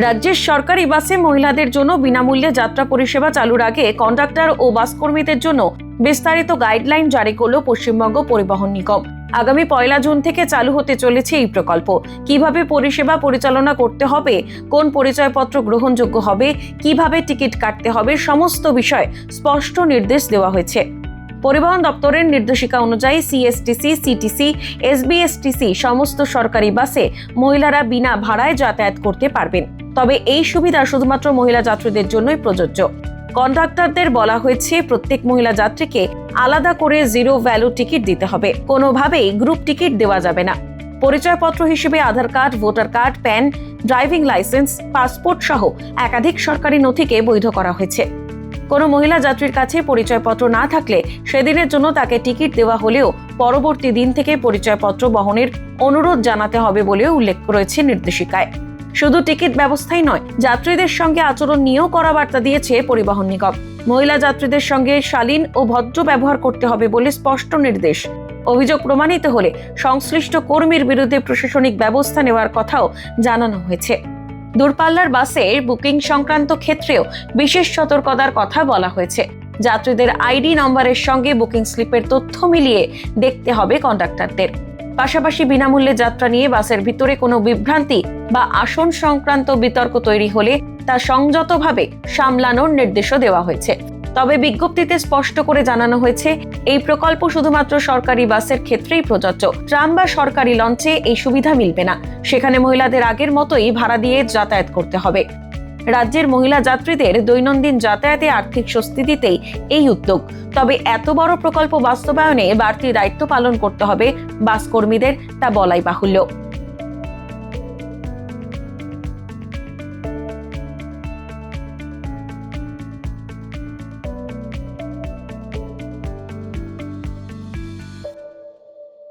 রাজ্যের সরকারি বাসে মহিলাদের জন্য বিনামূল্যে যাত্রা পরিষেবা চালুর আগে কন্ডাক্টর ও বাস কর্মীদের জন্য বিস্তারিত গাইডলাইন জারি করল পশ্চিমবঙ্গ পরিবহন নিগম। আগামী 1 জুন থেকে চালু হতে চলেছে এই প্রকল্প। কিভাবে পরিষেবা পরিচালনা করতে হবে, কোন পরিচয়পত্র গ্রহণযোগ্য হবে, কিভাবে টিকিট কাটতে হবে, সমস্ত বিষয়ে স্পষ্ট নির্দেশ দেওয়া হয়েছে। পরিবহন দপ্তরের নির্দেশিকা অনুযায়ী সিএসটিসি, সিটিসি, এসবিএসটিসি সমস্ত সরকারি বাসে মহিলারা বিনা ভাড়ায় যাতায়াত করতে পারবেন। তবে এই সুবিধা শুধুমাত্র মহিলা যাত্রীদের জন্যই প্রযোজ্য। কন্ডাক্টরদের বলা হয়েছে প্রত্যেক মহিলা যাত্রীকে আলাদা করে 0 ভ্যালু টিকিট দিতে হবে। কোনোভাবেই গ্রুপ টিকিট দেওয়া যাবে না। পরিচয়পত্র হিসেবে Aadhaar card, voter card, PAN, driving licence, passport সহ একাধিক সরকারি নথিকে বৈধ করা হয়েছে। কোনো মহিলা যাত্রীর কাছে পরিচয়পত্র না থাকলে সেদিনের জন্য তাকে টিকিট দেওয়া হলেও পরবর্তী দিন থেকে পরিচয়পত্র বহনের অনুরোধ জানাতে হবে বলেও উল্লেখ রয়েছে নির্দেশিকায়। শুধু টিকিট ব্যবস্থাই নয়, যাত্রীদের সঙ্গে আচরণ নিয়েও কড়া বার্তা দিয়েছে পরিবহন নিগম। মহিলা যাত্রীদের সঙ্গে শালীন ও ভদ্র ব্যবহার করতে হবে বলে স্পষ্ট নির্দেশ। অভিযোগ প্রমাণিত হলে সংশ্লিষ্ট কর্মীর বিরুদ্ধে প্রশাসনিক ব্যবস্থা নেওয়ার কথাও জানানো হয়েছে। দূরপাল্লার বাসের বুকিং সংক্রান্ত ক্ষেত্রেও বিশেষ সতর্কতার কথা বলা হয়েছে। যাত্রীদের আইডি নম্বরের সঙ্গে বুকিং স্লিপের তথ্য মিলিয়ে দেখতে হবে কন্ডাক্টরদের। পাশাপাশি বিনামূল্যে যাত্রা নিয়ে বাসের ভিতরে কোনো বিভ্রান্তি বা আসন সংক্রান্ত বিতর্ক তৈরি হলে তা সংযতভাবে সামলানোর নির্দেশও দেওয়া হয়েছে। তবে বিজ্ঞপ্তিতে স্পষ্ট করে জানানো হয়েছে, এই প্রকল্প শুধুমাত্র সরকারি বাসের ক্ষেত্রেই প্রযোজ্য। ট্রাম বা সরকারি লঞ্চে এই সুবিধা মিলবে না। সেখানে মহিলাদের আগের মতোই ভাড়া দিয়ে যাতায়াত করতে হবে। রাজ্যের মহিলা যাত্রীদের দৈনন্দিন যাতায়াতে আর্থিক স্বস্তি দিতেই এই উদ্যোগ। তবে এত বড় প্রকল্প বাস্তবায়নে বাড়তি দায়িত্ব পালন করতে হবে বাস কর্মীদের, তা বলাই বাহুল্য।